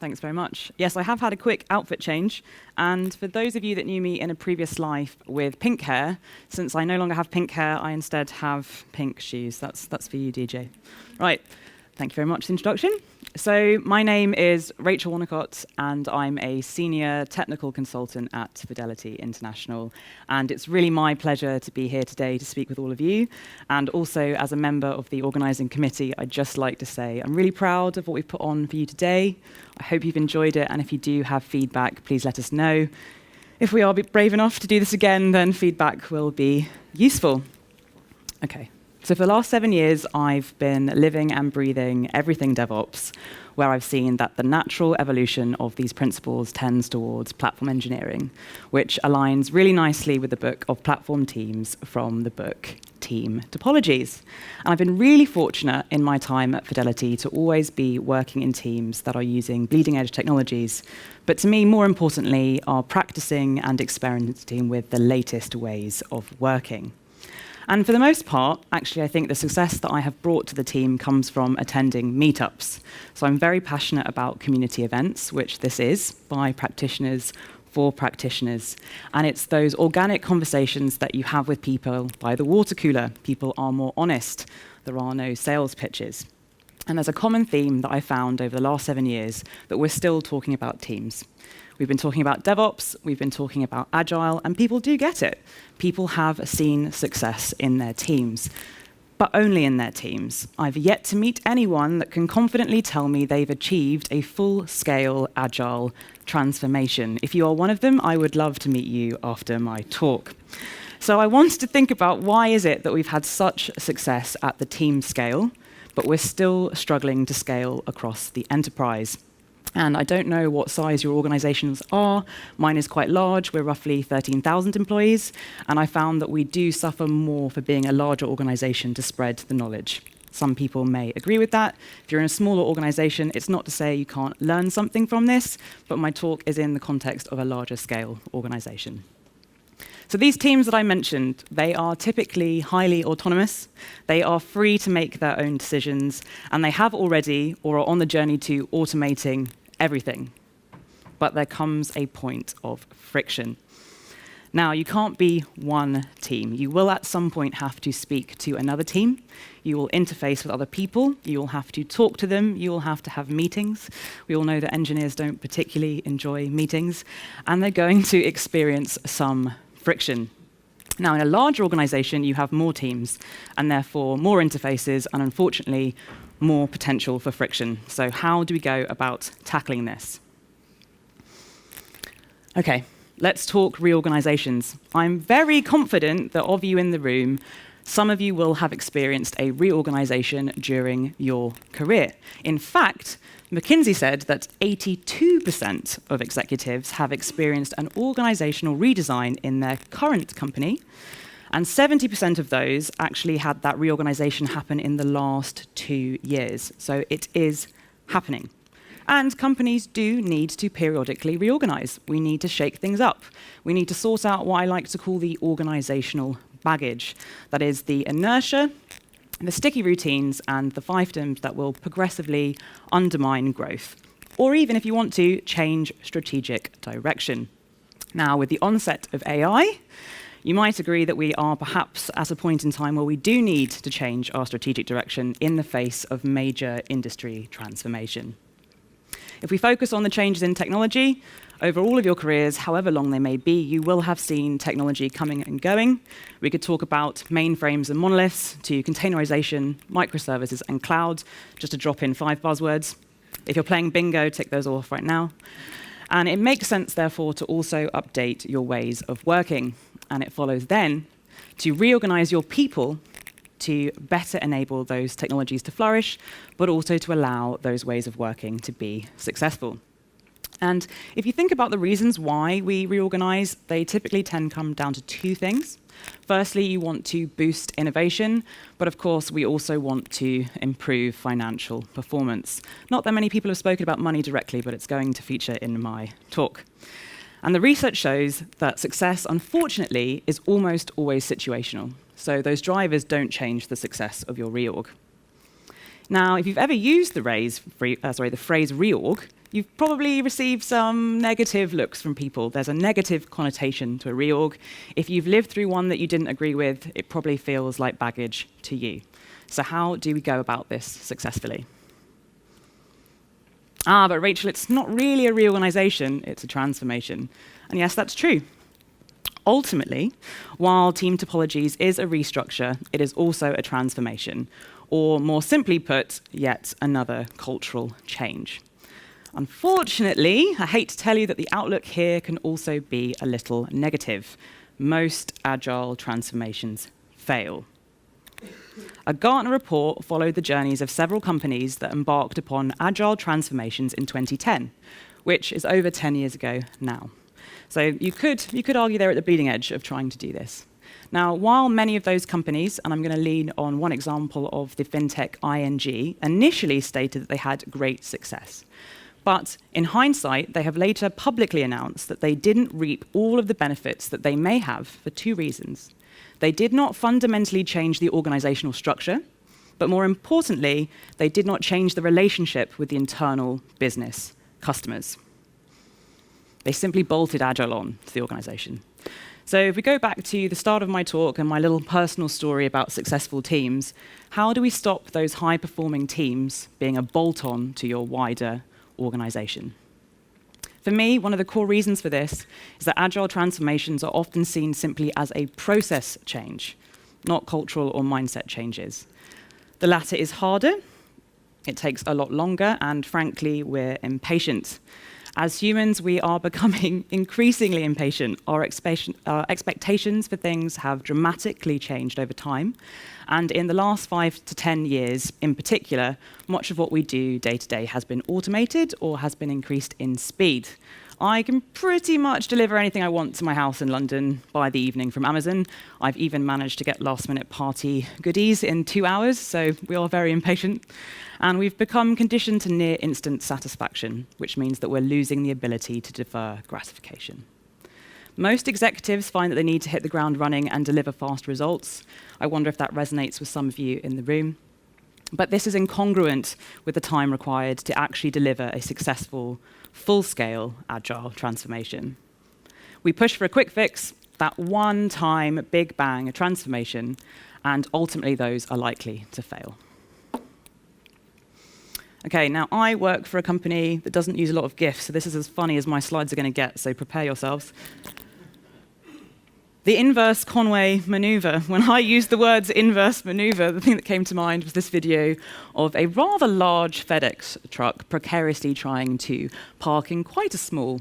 Thanks very much. Yes, I have had a quick outfit change. And for those of you that knew me in a previous life with pink hair, since I no longer have pink hair, I instead have pink shoes. That's for you, DJ. Right. Thank you very much for the introduction. So my name is Rachael Wonnacott, and I'm a senior technical consultant at Fidelity International. And it's really my pleasure to be here today to speak with all of you. And also, as a member of the organising committee, I'd just like to say I'm really proud of what we've put on for you today. I hope you've enjoyed it, and if you do have feedback, please let us know. If we are brave enough to do this again, then feedback will be useful. Okay. So for the last 7 years, I've been living and breathing everything DevOps, where I've seen that the natural evolution of these principles tends towards platform engineering, which aligns really nicely with the book of platform teams from the book Team Topologies. And I've been really fortunate in my time at Fidelity to always be working in teams that are using bleeding-edge technologies, but to me, more importantly, are practicing and experimenting with the latest ways of working. And for the most part, actually, I think the success that I have brought to the team comes from attending meetups. So I'm very passionate about community events, which this is, by practitioners, for practitioners. And it's those organic conversations that you have with people by the water cooler. People are more honest. There are no sales pitches. And there's a common theme that I found over the last 7 years that we're still talking about teams. We've been talking about DevOps, we've been talking about Agile, and people do get it. People have seen success in their teams, but only in their teams. I've yet to meet anyone that can confidently tell me they've achieved a full-scale Agile transformation. If you are one of them, I would love to meet you after my talk. So I wanted to think about why is it that we've had such success at the team scale, but we're still struggling to scale across the enterprise. And I don't know what size your organizations are. Mine is quite large. We're roughly 13,000 employees. And I found that we do suffer more for being a larger organization to spread the knowledge. Some people may agree with that. If you're in a smaller organization, it's not to say you can't learn something from this, but my talk is in the context of a larger scale organization. So these teams that I mentioned, they are typically highly autonomous. They are free to make their own decisions, and they have already or are on the journey to automating everything. But there comes a point of friction. Now, you can't be one team. You will at some point have to speak to another team. You will interface with other people. You will have to talk to them. You will have to have meetings. We all know that engineers don't particularly enjoy meetings, and they're going to experience some friction. Now, in a larger organization, you have more teams, and therefore more interfaces, and unfortunately, more potential for friction. So how do we go about tackling this? Okay, let's talk reorganizations. I'm very confident that of you in the room, some of you will have experienced a reorganization during your career. In fact, McKinsey said that 82% of executives have experienced an organizational redesign in their current company, and 70% of those actually had that reorganization happen in the last 2 years. So it is happening. And companies do need to periodically reorganize. We need to shake things up. We need to sort out what I like to call the organizational baggage. That is the inertia, the sticky routines, and the fiefdoms that will progressively undermine growth, or even, if you want to, change strategic direction. Now, with the onset of AI, you might agree that we are perhaps at a point in time where we do need to change our strategic direction in the face of major industry transformation. If we focus on the changes in technology, over all of your careers, however long they may be, you will have seen technology coming and going. We could talk about mainframes and monoliths to containerization, microservices, and cloud, just to drop in 5 buzzwords. If you're playing bingo, tick those off right now. And it makes sense, therefore, to also update your ways of working. And it follows then to reorganize your people to better enable those technologies to flourish, but also to allow those ways of working to be successful. And if you think about the reasons why we reorganize, they typically tend to come down to 2 things. Firstly, you want to boost innovation, but of course, we also want to improve financial performance. Not that many people have spoken about money directly, but it's going to feature in my talk. And the research shows that success, unfortunately, is almost always situational. So those drivers don't change the success of your reorg. Now, if you've ever used the phrase reorg, you've probably received some negative looks from people. There's a negative connotation to a reorg. If you've lived through one that you didn't agree with, it probably feels like baggage to you. So how do we go about this successfully? But Rachel, it's not really a reorganization, it's a transformation. And yes, that's true. Ultimately, while Team Topologies is a restructure, it is also a transformation, or more simply put, yet another cultural change. Unfortunately, I hate to tell you that the outlook here can also be a little negative. Most agile transformations fail. A Gartner report followed the journeys of several companies that embarked upon agile transformations in 2010, which is over 10 years ago now. So you could argue they're at the bleeding edge of trying to do this. Now, while many of those companies, and I'm going to lean on one example of the fintech ING, initially stated that they had great success. But in hindsight, they have later publicly announced that they didn't reap all of the benefits that they may have for two reasons. They did not fundamentally change the organizational structure, but more importantly, they did not change the relationship with the internal business customers. They simply bolted Agile on to the organization. So if we go back to the start of my talk and my little personal story about successful teams, how do we stop those high-performing teams being a bolt-on to your wider organization? For me, one of the core reasons for this is that agile transformations are often seen simply as a process change, not cultural or mindset changes. The latter is harder, it takes a lot longer, and frankly, we're impatient. As humans, we are becoming increasingly impatient. Our expectations for things have dramatically changed over time. And in the last 5 to 10 years in particular, much of what we do day to day has been automated or has been increased in speed. I can pretty much deliver anything I want to my house in London by the evening from Amazon. I've even managed to get last-minute party goodies in 2 hours, so we are very impatient. And we've become conditioned to near instant satisfaction, which means that we're losing the ability to defer gratification. Most executives find that they need to hit the ground running and deliver fast results. I wonder if that resonates with some of you in the room. But this is incongruent with the time required to actually deliver a successful, full-scale agile transformation. We push for a quick fix, that one-time big bang transformation, and ultimately those are likely to fail. Okay, now I work for a company that doesn't use a lot of GIFs, so this is as funny as my slides are going to get, so prepare yourselves. The inverse Conway maneuver. When I used the words inverse maneuver, the thing that came to mind was this video of a rather large FedEx truck precariously trying to park in quite a small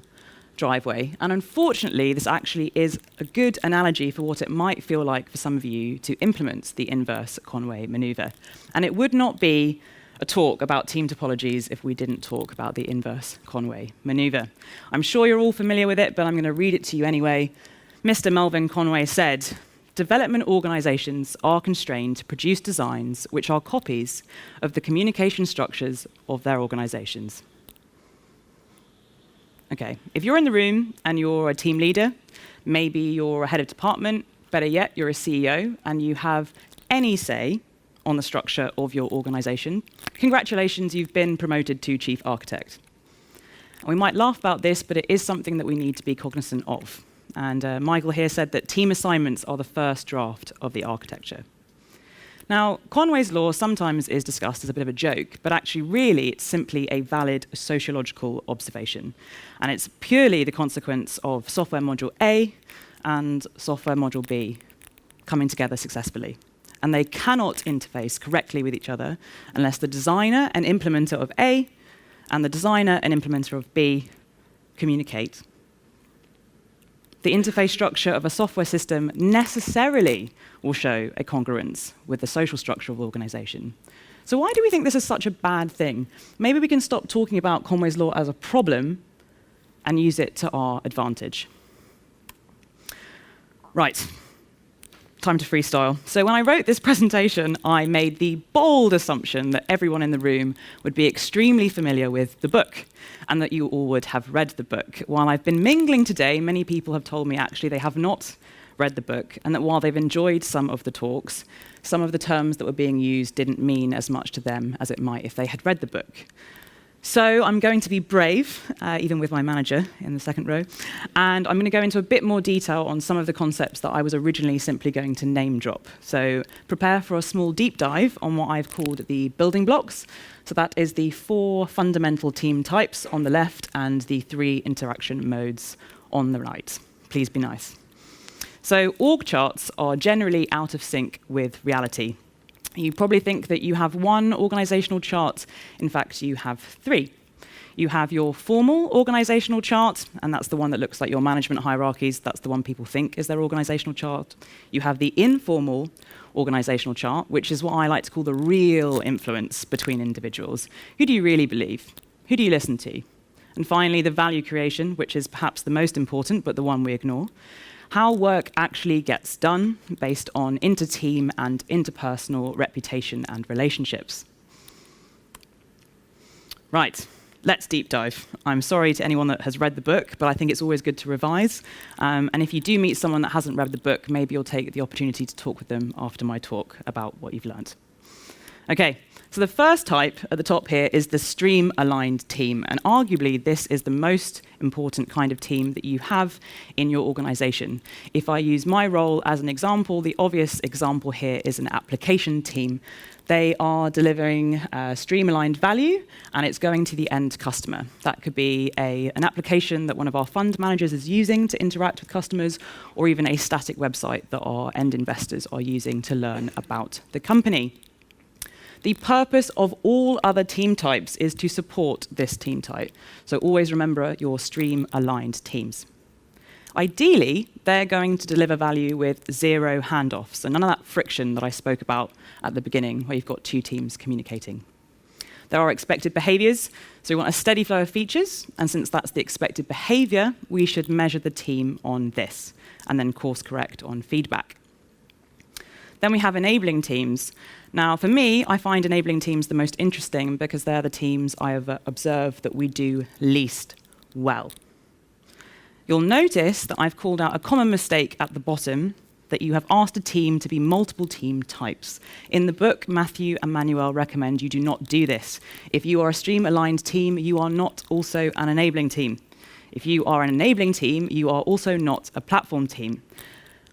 driveway. And unfortunately, this actually is a good analogy for what it might feel like for some of you to implement the inverse Conway maneuver. And it would not be a talk about Team Topologies if we didn't talk about the inverse Conway maneuver. I'm sure you're all familiar with it, but I'm going to read it to you anyway. Mr. Melvin Conway said, "Development organizations are constrained to produce designs which are copies of the communication structures of their organizations." Okay, if you're in the room and you're a team leader, maybe you're a head of department, better yet, you're a CEO, and you have any say on the structure of your organization, congratulations, you've been promoted to chief architect. We might laugh about this, but it is something that we need to be cognizant of. And Michael here said that team assignments are the first draft of the architecture. Now, Conways Law sometimes is discussed as a bit of a joke, but actually really it's simply a valid sociological observation. And it's purely the consequence of software module A and software module B coming together successfully. And they cannot interface correctly with each other unless the designer and implementer of A and the designer and implementer of B communicate. The interface structure of a software system necessarily will show a congruence with the social structure of the organization. So why do we think this is such a bad thing? Maybe we can stop talking about Conway's Law as a problem and use it to our advantage. Right. Time to freestyle. So when I wrote this presentation, I made the bold assumption that everyone in the room would be extremely familiar with the book and that you all would have read the book. While I've been mingling today, many people have told me actually they have not read the book, and that while they've enjoyed some of the talks, some of the terms that were being used didn't mean as much to them as it might if they had read the book. So I'm going to be brave, even with my manager in the second row, and I'm going to go into a bit more detail on some of the concepts that I was originally simply going to name drop. So prepare for a small deep dive on what I've called the building blocks. So that is the 4 fundamental team types on the left and the 3 interaction modes on the right. Please be nice. So org charts are generally out of sync with reality. You probably think that you have one organizational chart. In fact, you have 3. You have your formal organizational chart, and that's the one that looks like your management hierarchies. That's the one people think is their organizational chart. You have the informal organizational chart, which is what I like to call the real influence between individuals. Who do you really believe? Who do you listen to? And finally, the value creation, which is perhaps the most important, but the one we ignore. How work actually gets done based on inter-team and interpersonal reputation and relationships. Right, let's deep dive. I'm sorry to anyone that has read the book, but I think it's always good to revise. And if you do meet someone that hasn't read the book, maybe you'll take the opportunity to talk with them after my talk about what you've learned. Okay, so the first type at the top here is the stream-aligned team, and arguably this is the most important kind of team that you have in your organization. If I use my role as an example, the obvious example here is an application team. They are delivering stream-aligned value, and it's going to the end customer. That could be an application that one of our fund managers is using to interact with customers, or even a static website that our end investors are using to learn about the company. The purpose of all other team types is to support this team type. So always remember your stream-aligned teams. Ideally, they're going to deliver value with 0 handoffs, so none of that friction that I spoke about at the beginning, where you've got 2 teams communicating. There are expected behaviors, so we want a steady flow of features, and since that's the expected behavior, we should measure the team on this, and then course correct on feedback. Then we have enabling teams. Now, for me, I find enabling teams the most interesting because they're the teams I have observed that we do least well. You'll notice that I've called out a common mistake at the bottom, that you have asked a team to be multiple team types. In the book, Matthew and Manuel recommend you do not do this. If you are a stream-aligned team, you are not also an enabling team. If you are an enabling team, you are also not a platform team.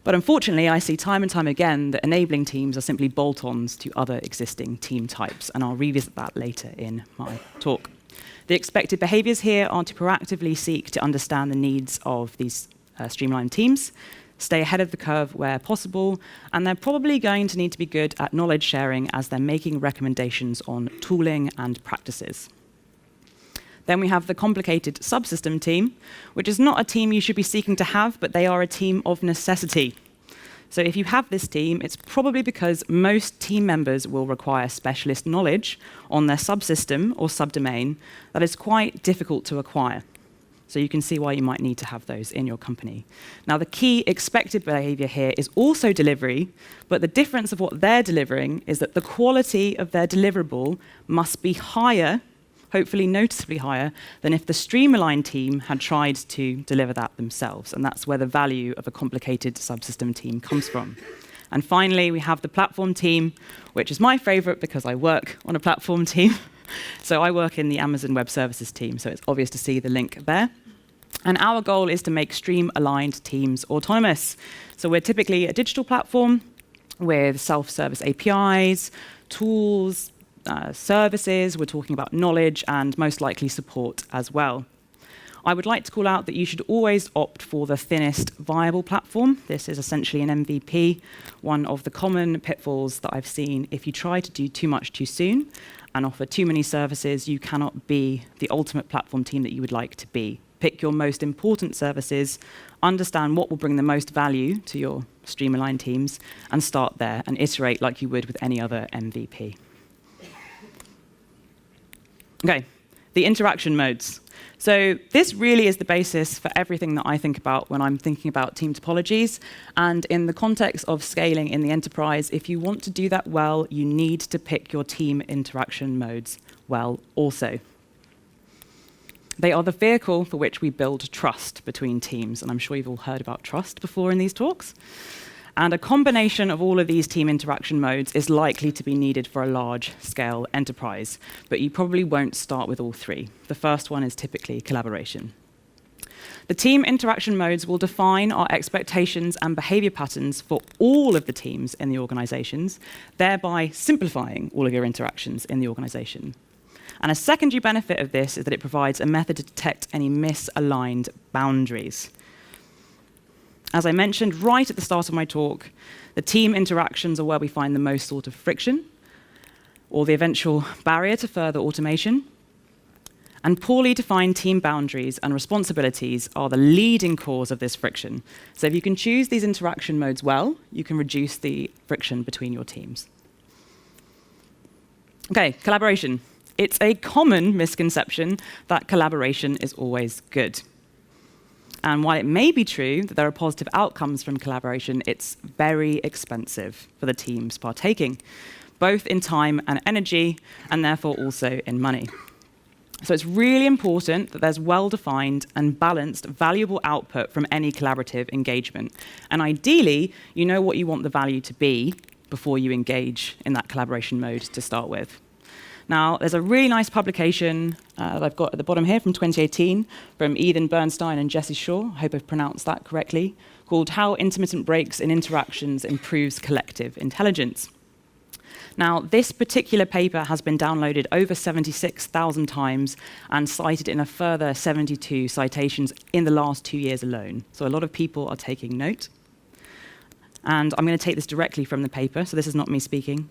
But unfortunately, I see time and time again that enabling teams are simply bolt-ons to other existing team types, and I'll revisit that later in my talk. The expected behaviors here are to proactively seek to understand the needs of these streamlined teams, stay ahead of the curve where possible, and they're probably going to need to be good at knowledge sharing as they're making recommendations on tooling and practices. Then we have the complicated subsystem team, which is not a team you should be seeking to have, but they are a team of necessity. So if you have this team, it's probably because most team members will require specialist knowledge on their subsystem or subdomain that is quite difficult to acquire. So you can see why you might need to have those in your company. Now, the key expected behavior here is also delivery, but the difference of what they're delivering is that the quality of their deliverable must be higher, hopefully noticeably higher, than if the stream-aligned team had tried to deliver that themselves. And that's where the value of a complicated subsystem team comes from. And finally, we have the platform team, which is my favorite because I work on a platform team. So I work in the Amazon Web Services team, so it's obvious to see the link there. And our goal is to make stream-aligned teams autonomous. So we're typically a digital platform with self-service APIs, tools, services, we're talking about knowledge, and most likely support as well. I would like to call out that you should always opt for the thinnest viable platform. This is essentially an MVP, one of the common pitfalls that I've seen. If you try to do too much too soon and offer too many services, you cannot be the ultimate platform team that you would like to be. Pick your most important services, understand what will bring the most value to your stream-aligned teams, and start there and iterate like you would with any other MVP. Okay, the interaction modes. So this really is the basis for everything that I think about when I'm thinking about team topologies. And in the context of scaling in the enterprise, if you want to do that well, you need to pick your team interaction modes well also. They are the vehicle for which we build trust between teams, and I'm sure you've all heard about trust before in these talks. And a combination of all of these team interaction modes is likely to be needed for a large-scale enterprise, but you probably won't start with all three. The first one is typically collaboration. The team interaction modes will define our expectations and behavior patterns for all of the teams in the organizations, thereby simplifying all of your interactions in the organization. And a secondary benefit of this is that it provides a method to detect any misaligned boundaries. As I mentioned right at the start of my talk, the team interactions are where we find the most sort of friction, or the eventual barrier to further automation. And poorly defined team boundaries and responsibilities are the leading cause of this friction. So if you can choose these interaction modes well, you can reduce the friction between your teams. Okay, collaboration. It's a common misconception that collaboration is always good. And while it may be true that there are positive outcomes from collaboration, it's very expensive for the teams partaking, both in time and energy, and therefore also in money. So it's really important that there's well-defined and balanced, valuable output from any collaborative engagement. And ideally, you know what you want the value to be before you engage in that collaboration mode to start with. Now, there's a really nice publication that I've got at the bottom here from 2018 from Ethan Bernstein and Jesse Shaw, I hope I've pronounced that correctly, called How Intermittent Breaks in Interactions Improves Collective Intelligence. Now, this particular paper has been downloaded over 76,000 times and cited in a further 72 citations in the last 2 years alone. So a lot of people are taking note. And I'm going to take this directly from the paper, so this is not me speaking.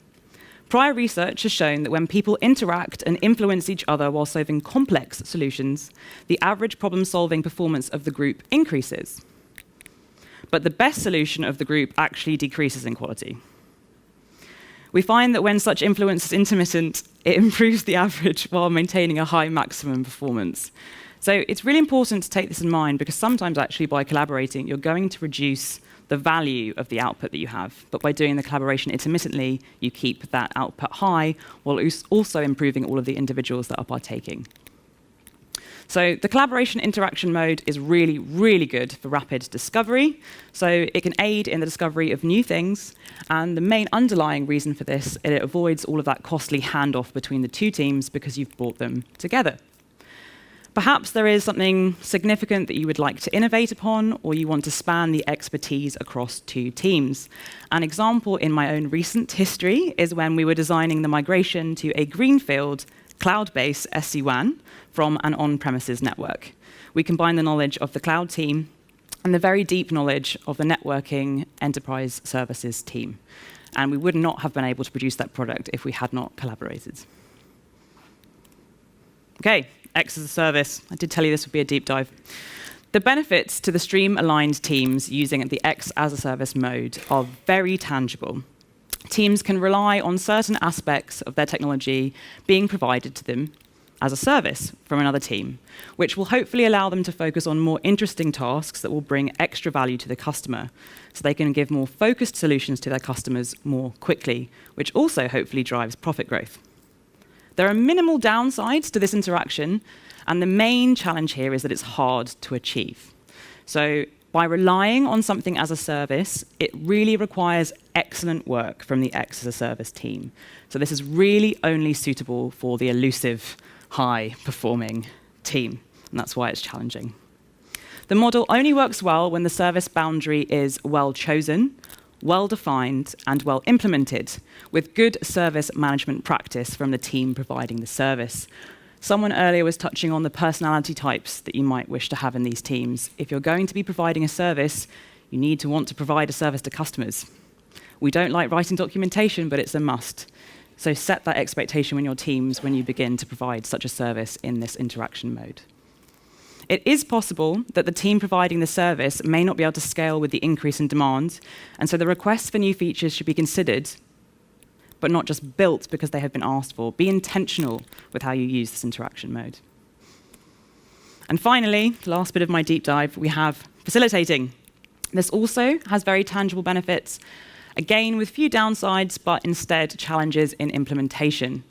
Prior research has shown that when people interact and influence each other while solving complex solutions, the average problem-solving performance of the group increases. But the best solution of the group actually decreases in quality. We find that when such influence is intermittent, it improves the average while maintaining a high maximum performance. So it's really important to take this in mind because sometimes actually by collaborating, you're going to reduce the value of the output that you have. But by doing the collaboration intermittently, you keep that output high while also improving all of the individuals that are partaking. So the collaboration interaction mode is really, really good for rapid discovery. So it can aid in the discovery of new things. And the main underlying reason for this, it avoids all of that costly handoff between the two teams because you've brought them together. Perhaps there is something significant that you would like to innovate upon, or you want to span the expertise across two teams. An example in my own recent history is when we were designing the migration to a greenfield cloud-based SD-WAN from an on-premises network. We combined the knowledge of the cloud team and the very deep knowledge of the networking enterprise services team. And we would not have been able to produce that product if we had not collaborated. Okay. X as a service. I did tell you this would be a deep dive. The benefits to the stream-aligned teams using the X as a service mode are very tangible. Teams can rely on certain aspects of their technology being provided to them as a service from another team, which will hopefully allow them to focus on more interesting tasks that will bring extra value to the customer, so they can give more focused solutions to their customers more quickly, which also hopefully drives profit growth. There are minimal downsides to this interaction, and the main challenge here is that it's hard to achieve. So by relying on something as a service, it really requires excellent work from the X as a service team. So this is really only suitable for the elusive, high-performing team, and that's why it's challenging. The model only works well when the service boundary is well chosen, well-defined, and well-implemented, with good service management practice from the team providing the service. Someone earlier was touching on the personality types that you might wish to have in these teams. If you're going to be providing a service, you need to want to provide a service to customers. We don't like writing documentation, but it's a must. So set that expectation in your teams when you begin to provide such a service in this interaction mode. It is possible that the team providing the service may not be able to scale with the increase in demand, and so the requests for new features should be considered, but not just built because they have been asked for. Be intentional with how you use this interaction mode. And finally, the last bit of my deep dive, we have facilitating. This also has very tangible benefits, again with few downsides, but instead challenges in implementation.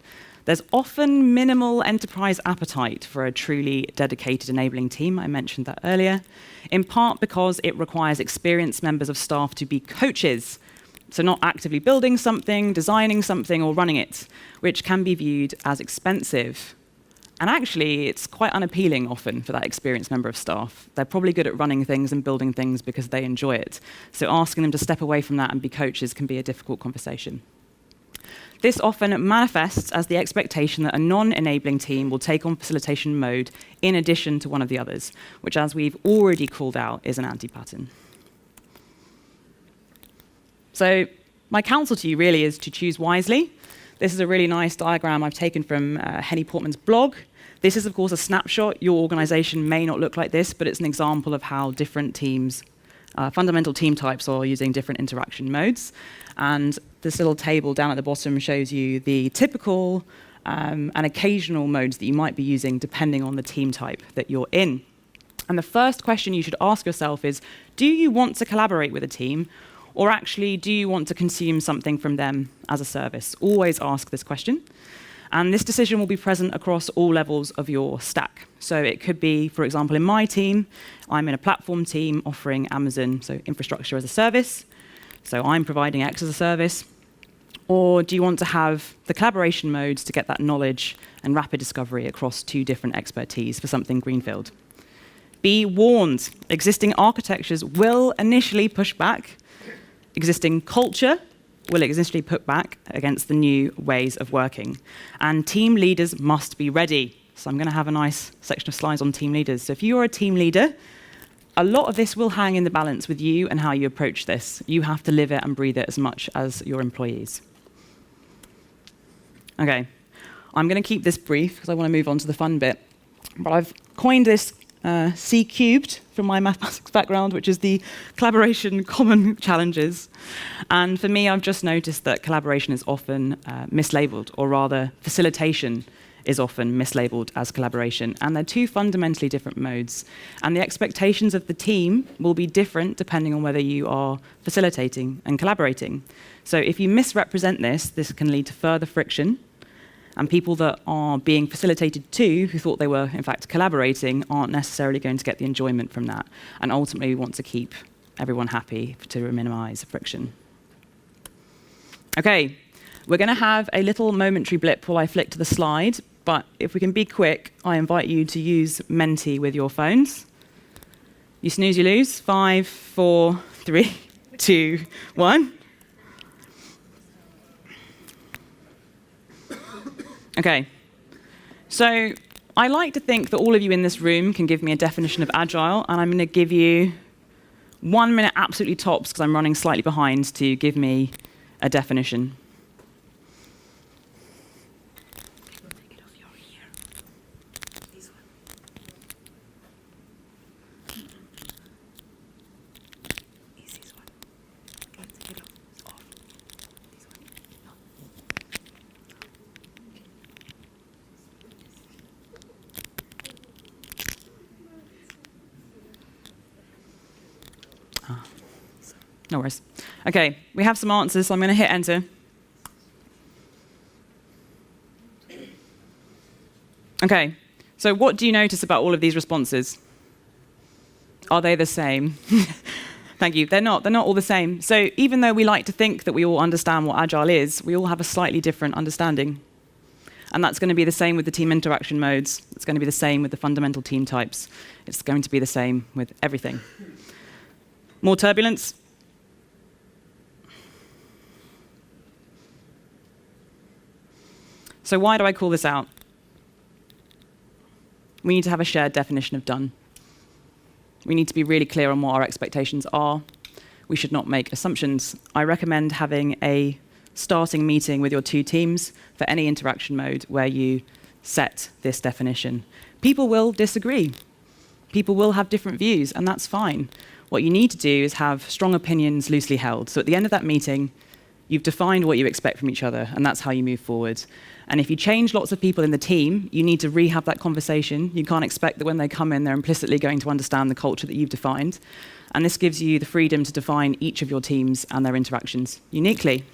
There's often minimal enterprise appetite for a truly dedicated enabling team. I mentioned that earlier, in part because it requires experienced members of staff to be coaches, so not actively building something, designing something, or running it, which can be viewed as expensive. And actually, it's quite unappealing often for that experienced member of staff. They're probably good at running things and building things because they enjoy it. So asking them to step away from that and be coaches can be a difficult conversation. This often manifests as the expectation that a non-enabling team will take on facilitation mode in addition to one of the others, which, as we've already called out, is an anti-pattern. So my counsel to you really is to choose wisely. This is a really nice diagram I've taken from Henny Portman's blog. This is, of course, a snapshot. Your organization may not look like this, but it's an example of how different teams, fundamental team types, are using different interaction modes. And this little table down at the bottom shows you the typical and occasional modes that you might be using depending on the team type that you're in. And the first question you should ask yourself is, do you want to collaborate with a team, or actually do you want to consume something from them as a service? Always ask this question. And this decision will be present across all levels of your stack. So it could be, for example, in my team, I'm in a platform team offering Amazon, so infrastructure as a service. So I'm providing X as a service. Or do you want to have the collaboration modes to get that knowledge and rapid discovery across two different expertise for something greenfield? Be warned, existing architectures will initially push back. Existing culture will initially put back against the new ways of working. And team leaders must be ready. So I'm going to have a nice section of slides on team leaders. So if you're a team leader, a lot of this will hang in the balance with you and how you approach this. You have to live it and breathe it as much as your employees. Okay, I'm going to keep this brief because I want to move on to the fun bit. But I've coined this C cubed from my mathematics background, which is the collaboration common challenges. And for me, I've just noticed that collaboration is often mislabeled, or rather, facilitation is often mislabeled as collaboration. And they're two fundamentally different modes. And the expectations of the team will be different depending on whether you are facilitating and collaborating. So if you misrepresent this, this can lead to further friction. And people that are being facilitated to, who thought they were, in fact, collaborating, aren't necessarily going to get the enjoyment from that. And ultimately, we want to keep everyone happy to minimize friction. OK, we're going to have a little momentary blip while I flick to the slide. But if we can be quick, I invite you to use Menti with your phones. You snooze, you lose. 5, 4, 3, 2, 1. Okay, so I like to think that all of you in this room can give me a definition of agile, and I'm going to give you 1 minute absolutely tops, because I'm running slightly behind, to give me a definition. Take it off your ear. This one. This one. Okay, take it off. It's off. This one. No. No worries. OK, we have some answers, so I'm going to hit enter. OK, so what do you notice about all of these responses? Are they the same? Thank you. They're not all the same. So even though we like to think that we all understand what agile is, we all have a slightly different understanding. And that's going to be the same with the team interaction modes. It's going to be the same with the fundamental team types. It's going to be the same with everything. More turbulence? So why do I call this out? We need to have a shared definition of done. We need to be really clear on what our expectations are. We should not make assumptions. I recommend having a starting meeting with your two teams for any interaction mode where you set this definition. People will disagree. People will have different views, and that's fine. What you need to do is have strong opinions loosely held. So at the end of that meeting, you've defined what you expect from each other, and that's how you move forward. And if you change lots of people in the team, you need to rehab that conversation. You can't expect that when they come in, they're implicitly going to understand the culture that you've defined. And this gives you the freedom to define each of your teams and their interactions uniquely.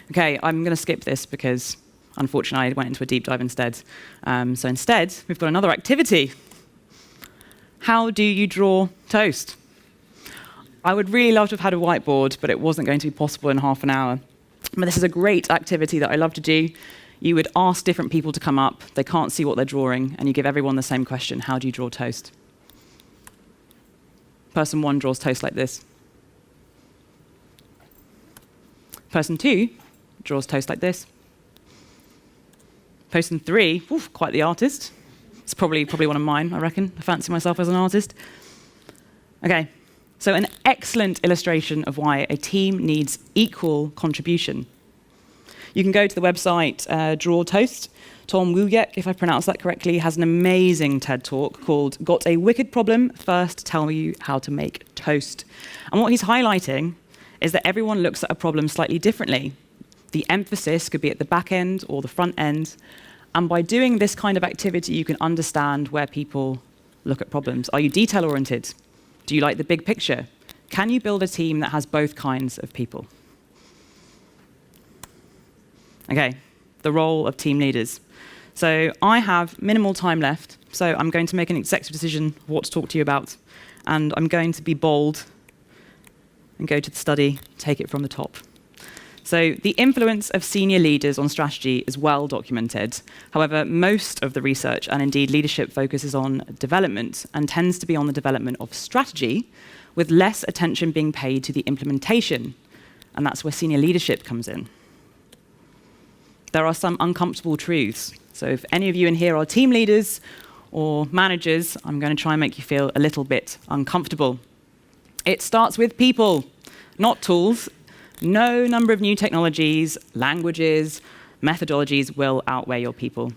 OK, I'm going to skip this because Unfortunately, I went into a deep dive instead. So instead, we've got another activity. How do you draw toast? I would really love to have had a whiteboard, but it wasn't going to be possible in half an hour. But this is a great activity that I love to do. You would ask different people to come up. They can't see what they're drawing, and you give everyone the same question. How do you draw toast? Person 1 draws toast like this. Person 2 draws toast like this. Person 3, oof, quite the artist. It's probably one of mine, I reckon. I fancy myself as an artist. Okay, so an excellent illustration of why a team needs equal contribution. You can go to the website Draw Toast. Tom Wuyek, if I pronounced that correctly, has an amazing TED talk called Got a Wicked Problem? First Tell You How to Make Toast. And what he's highlighting is that everyone looks at a problem slightly differently. The emphasis could be at the back end or the front end. And by doing this kind of activity, you can understand where people look at problems. Are you detail-oriented? Do you like the big picture? Can you build a team that has both kinds of people? Okay, the role of team leaders. So I have minimal time left, so I'm going to make an executive decision of what to talk to you about. And I'm going to be bold and go to the study, take it from the top. So the influence of senior leaders on strategy is well documented. However, most of the research, and indeed leadership, focuses on development and tends to be on the development of strategy, with less attention being paid to the implementation. And that's where senior leadership comes in. There are some uncomfortable truths. So if any of you in here are team leaders or managers, I'm going to try and make you feel a little bit uncomfortable. It starts with people, not tools. No number of new technologies, languages, methodologies will outweigh your people.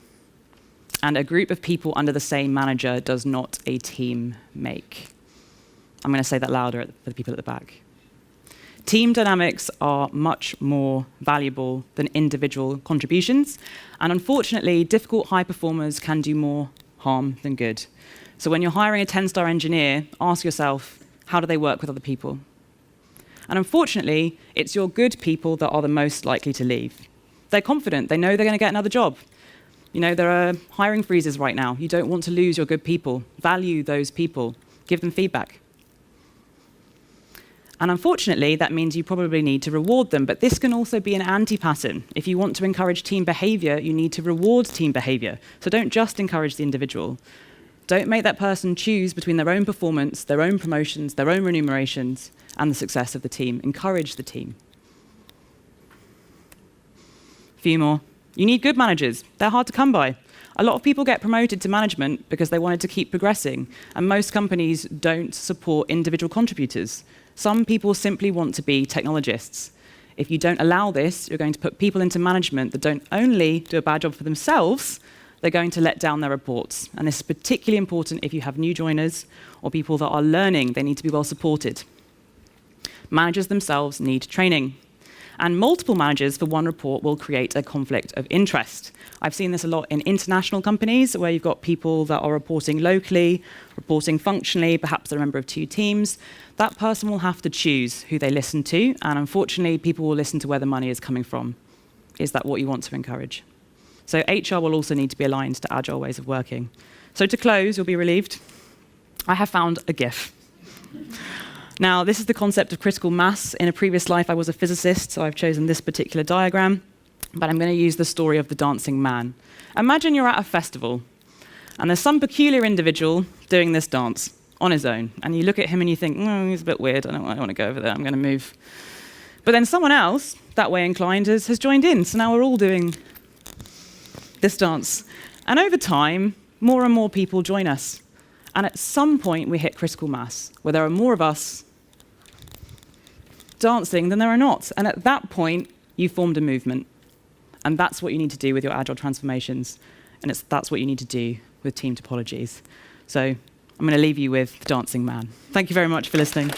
And a group of people under the same manager does not a team make. I'm going to say that louder for the people at the back. Team dynamics are much more valuable than individual contributions. And unfortunately, difficult high performers can do more harm than good. So when you're hiring a 10-star engineer, ask yourself, how do they work with other people? And unfortunately, it's your good people that are the most likely to leave. They're confident. They know they're going to get another job. You know, there are hiring freezes right now. You don't want to lose your good people. Value those people. Give them feedback. And unfortunately, that means you probably need to reward them. But this can also be an anti-pattern. If you want to encourage team behavior, you need to reward team behavior. So don't just encourage the individual. Don't make that person choose between their own performance, their own promotions, their own remunerations, and the success of the team. Encourage the team. A few more. You need good managers. They're hard to come by. A lot of people get promoted to management because they wanted to keep progressing, and most companies don't support individual contributors. Some people simply want to be technologists. If you don't allow this, you're going to put people into management that don't only do a bad job for themselves, they're going to let down their reports. And this is particularly important if you have new joiners or people that are learning. They need to be well supported. Managers themselves need training. And multiple managers for one report will create a conflict of interest. I've seen this a lot in international companies where you've got people that are reporting locally, reporting functionally, perhaps they're a member of two teams. That person will have to choose who they listen to, and unfortunately, people will listen to where the money is coming from. Is that what you want to encourage? So HR will also need to be aligned to agile ways of working. So to close, you'll be relieved. I have found a GIF. Now, this is the concept of critical mass. In a previous life, I was a physicist, so I've chosen this particular diagram. But I'm going to use the story of the dancing man. Imagine you're at a festival, and there's some peculiar individual doing this dance on his own. And you look at him and you think, he's a bit weird. I don't want to go over there. I'm going to move. But then someone else, that way inclined, has joined in. So now we're all doing this dance. And over time, more and more people join us. And at some point, we hit critical mass, where there are more of us dancing than there are not. And at that point, you formed a movement. And that's what you need to do with your agile transformations. And that's what you need to do with Team Topologies. So I'm going to leave you with the dancing man. Thank you very much for listening.